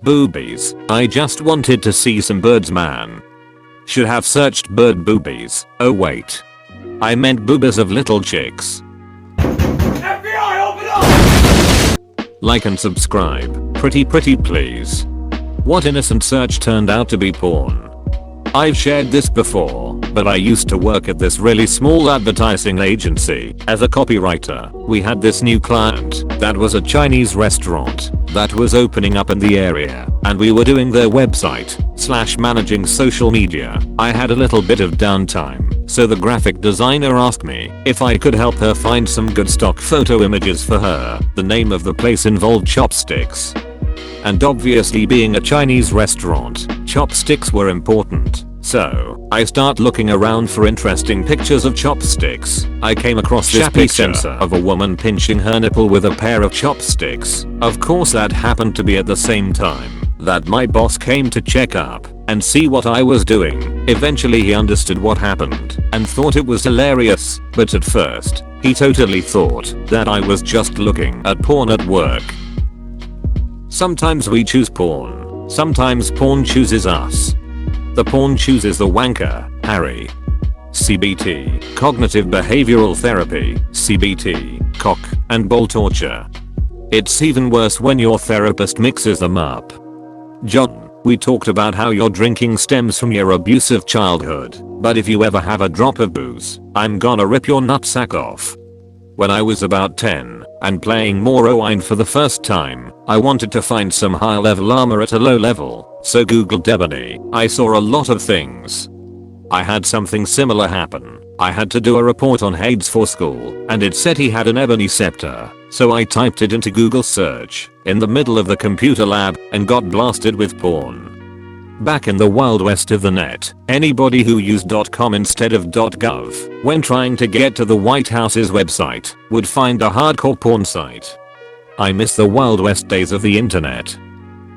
Boobies. I just wanted to see some birds, man. Should have searched bird boobies. Oh wait. I meant boobies of little chicks. FBI, open up! Like and subscribe. Pretty please. What innocent search turned out to be porn. I've shared this before, but I used to work at this really small advertising agency as a copywriter. We had this new client that was a Chinese restaurant that was opening up in the area, and we were doing their website / managing social media. I had a little bit of downtime, so the graphic designer asked me if I could help her find some good stock photo images for her. The name of the place involved chopsticks. And obviously, being a Chinese restaurant, chopsticks were important. So, I start looking around for interesting pictures of chopsticks. I came across this picture of a woman pinching her nipple with a pair of chopsticks. Of course, that happened to be at the same time that my boss came to check up and see what I was doing. Eventually he understood what happened and thought it was hilarious, but at first, he totally thought that I was just looking at porn at work. Sometimes we choose porn. Sometimes porn chooses us. The porn chooses the wanker, Harry. CBT, Cognitive Behavioral Therapy, CBT, cock and ball torture. It's even worse when your therapist mixes them up. John, we talked about how your drinking stems from your abusive childhood, but if you ever have a drop of booze, I'm gonna rip your nutsack off. When I was about 10 and playing Morrowind for the first time, I wanted to find some high level armor at a low level, so googled ebony. I saw a lot of things. I had something similar happen. I had to do a report on Hades for school, and it said he had an ebony scepter, so I typed it into Google search in the middle of the computer lab and got blasted with porn. Back in the wild west of the net, anybody who used .com instead of .gov when trying to get to the White House's website would find a hardcore porn site. I miss the wild west days of the internet.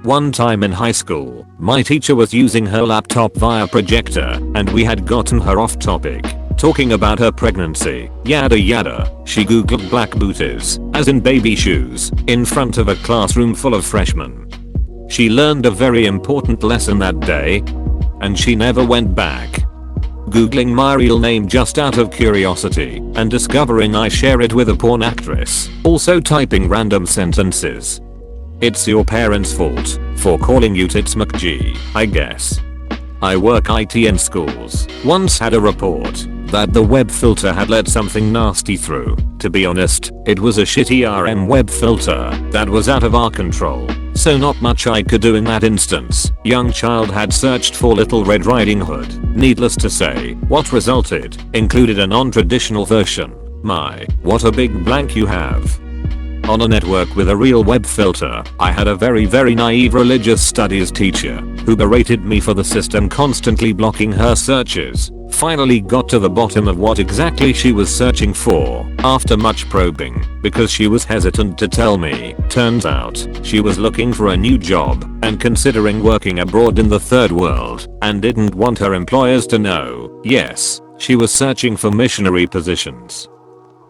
One time in high school, my teacher was using her laptop via projector and we had gotten her off topic, talking about her pregnancy, yada yada. She googled black booties, as in baby shoes, in front of a classroom full of freshmen. She learned a very important lesson that day, and she never went back. Googling my real name just out of curiosity and discovering I share it with a porn actress, also typing random sentences. It's your parents' fault for calling you Tits McG, I guess. I work IT in schools. Once had a report that the web filter had let something nasty through. To be honest, it was a shitty RM web filter that was out of our control, so not much I could do in that instance. Young child had searched for Little Red Riding Hood. Needless to say, what resulted included a non-traditional version. My, what a big blank you have. On a network with a real web filter, I had a very naive religious studies teacher who berated me for the system constantly blocking her searches. Finally got to the bottom of what exactly she was searching for after much probing, because she was hesitant to tell me. Turns out, she was looking for a new job and considering working abroad in the third world and didn't want her employers to know. Yes, she was searching for missionary positions.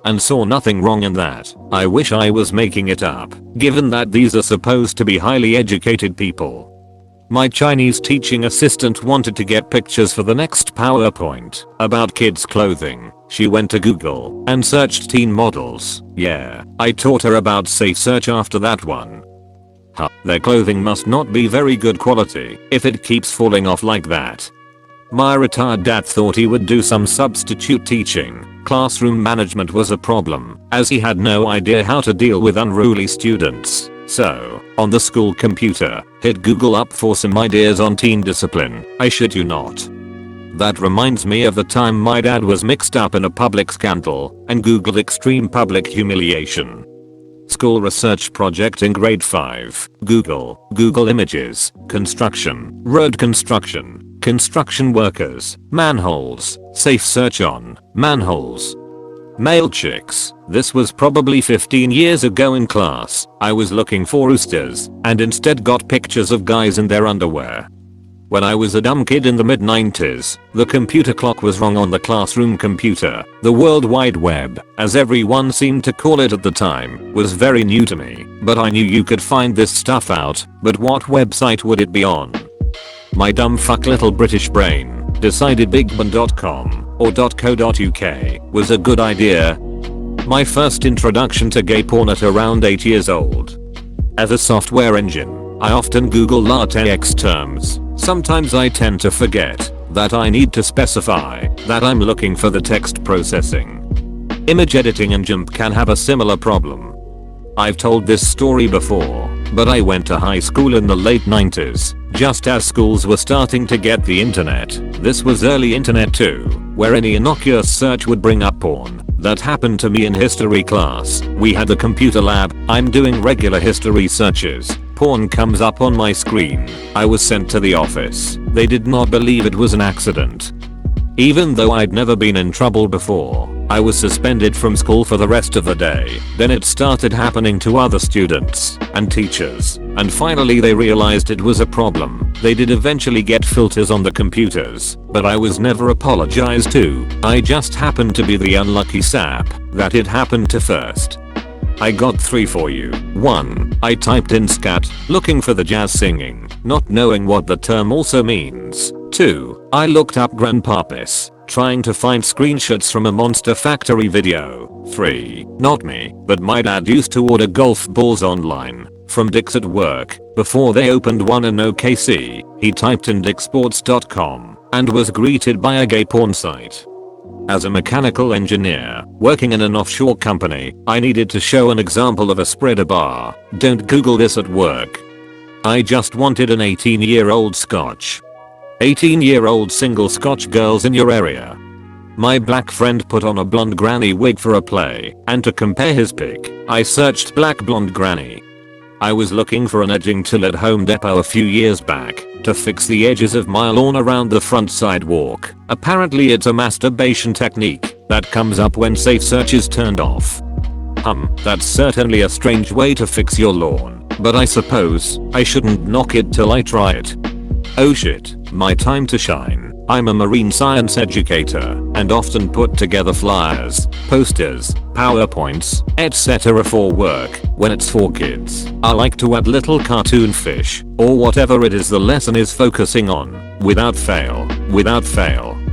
And saw nothing wrong in that. I wish I was making it up, given that these are supposed to be highly educated people. My Chinese teaching assistant wanted to get pictures for the next PowerPoint about kids' clothing. She went to Google and searched teen models. Yeah, I taught her about safe search after that one. Huh, their clothing must not be very good quality if it keeps falling off like that. My retired dad thought he would do some substitute teaching. Classroom management was a problem, as he had no idea how to deal with unruly students. So, on the school computer, hit Google up for some ideas on teen discipline. I shit you not. That reminds me of the time my dad was mixed up in a public scandal and Googled extreme public humiliation. School research project in grade 5. Google images, construction, road construction, construction workers, manholes, safe search on manholes. Male chicks. This was probably 15 years ago in class. I was looking for roosters and instead got pictures of guys in their underwear. When I was a dumb kid in the mid-90s, the computer clock was wrong on the classroom computer. The World Wide Web, as everyone seemed to call it at the time, was very new to me, but I knew you could find this stuff out, but what website would it be on? My dumb fuck little British brain decided bigban.com or .co.uk was a good idea. My first introduction to gay porn at around 8 years old. As a software engine, I often Google latex terms. Sometimes I tend to forget that I need to specify that I'm looking for the text processing. Image editing and GIMP can have a similar problem. I've told this story before, but I went to high school in the late 90s, just as schools were starting to get the internet. This was early internet too, where any innocuous search would bring up porn. That happened to me in history class. We had a computer lab. I'm doing regular history searches. Porn comes up on my screen. I was sent to the office. They did not believe it was an accident. Even though I'd never been in trouble before, I was suspended from school for the rest of the day. Then it started happening to other students and teachers, and finally they realized it was a problem. They did eventually get filters on the computers, but I was never apologized to. I just happened to be the unlucky sap that it happened to first. I got 3 for you. 1. I typed in scat, looking for the jazz singing, not knowing what the term also means. 2. I looked up grandpapis, trying to find screenshots from a Monster Factory video. 3. Not me, but my dad used to order golf balls online from Dick's at work. Before they opened one in OKC, he typed in dicksports.com and was greeted by a gay porn site. As a mechanical engineer working in an offshore company, I needed to show an example of a spreader bar. Don't Google this at work. I just wanted an 18-year-old Scotch. 18-year-old single Scotch girls in your area. My black friend put on a blonde granny wig for a play, and to compare his pic, I searched black blonde granny. I was looking for an edging tool at Home Depot a few years back to fix the edges of my lawn around the front sidewalk. Apparently it's a masturbation technique that comes up when safe search is turned off. That's certainly a strange way to fix your lawn, but I suppose I shouldn't knock it till I try it. Oh shit, my time to shine. I'm a marine science educator and often put together flyers, posters, PowerPoints, etc. for work. When it's for kids, I like to add little cartoon fish or whatever it is the lesson is focusing on. Without fail,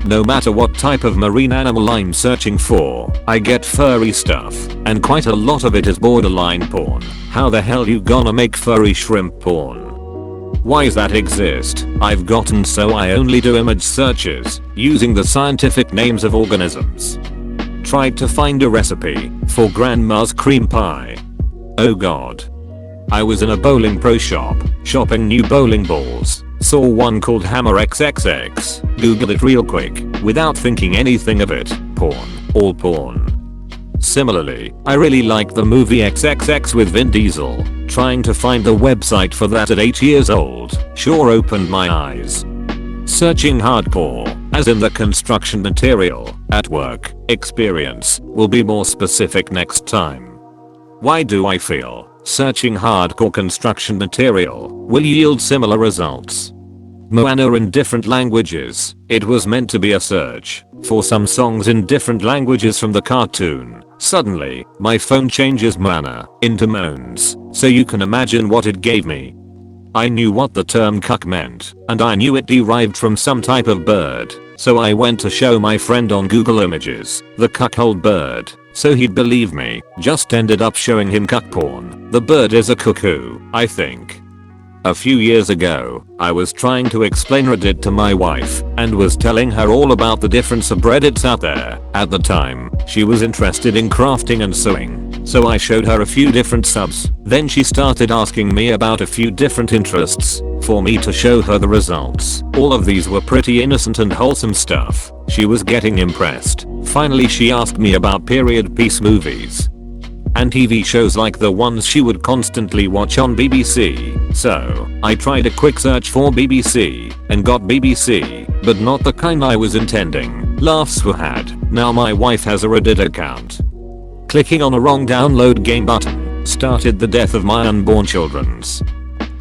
no matter what type of marine animal I'm searching for, I get furry stuff, and quite a lot of it is borderline porn. How the hell you gonna make furry shrimp porn? Why's that exist? I've gotten so I only do image searches using the scientific names of organisms. Tried to find a recipe for grandma's cream pie. Oh god. I was in a bowling pro shop shopping new bowling balls. Saw one called Hammer XXX. Googled it real quick without thinking anything of it. Porn. All porn. Similarly, I really like the movie XXX with Vin Diesel. Trying to find the website for that at 8 years old sure opened my eyes. Searching hardcore, as in the construction material, at work, experience, will be more specific next time. Why do I feel searching hardcore construction material will yield similar results? Moana in different languages. It was meant to be a search for some songs in different languages from the cartoon. Suddenly, my phone changes Moana into moans, so you can imagine what it gave me. I knew what the term cuck meant, and I knew it derived from some type of bird, so I went to show my friend on Google Images the cuckold bird, so he'd believe me. Just ended up showing him cuck porn. The bird is a cuckoo, I think. A few years ago, I was trying to explain Reddit to my wife and was telling her all about the different subreddits out there. At the time, she was interested in crafting and sewing, so I showed her a few different subs. Then she started asking me about a few different interests for me to show her the results. All of these were pretty innocent and wholesome stuff. She was getting impressed. Finally she asked me about period piece movies and TV shows like the ones she would constantly watch on BBC. So, I tried a quick search for BBC and got BBC, but not the kind I was intending. Laughs were had. Now my wife has a Reddit account. Clicking on a wrong download game button started the death of my unborn children's.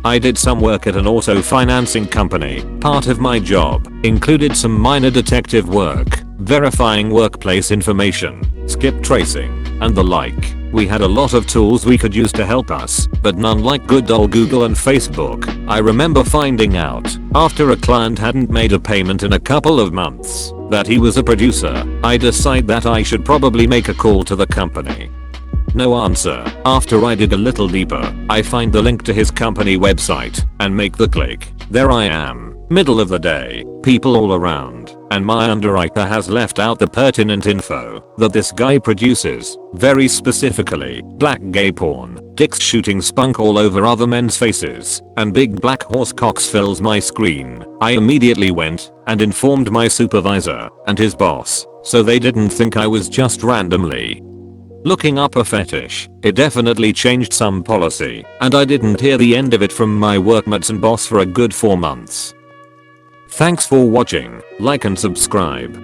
I did some work at an auto financing company. Part of my job included some minor detective work, verifying workplace information, skip tracing, and the like. We had a lot of tools we could use to help us, but none like good old Google and Facebook. I remember finding out, after a client hadn't made a payment in a couple of months, that he was a producer. I decide that I should probably make a call to the company. No answer. After I dig a little deeper, I find the link to his company website and make the click. There I am, middle of the day, people all around, and my underwriter has left out the pertinent info that this guy produces, very specifically, black gay porn, dicks shooting spunk all over other men's faces, and big black horse cocks fills my screen. I immediately went and informed my supervisor and his boss, so they didn't think I was just randomly looking up a fetish. It definitely changed some policy, and I didn't hear the end of it from my workmates and boss for a good 4 months. Thanks for watching, like and subscribe.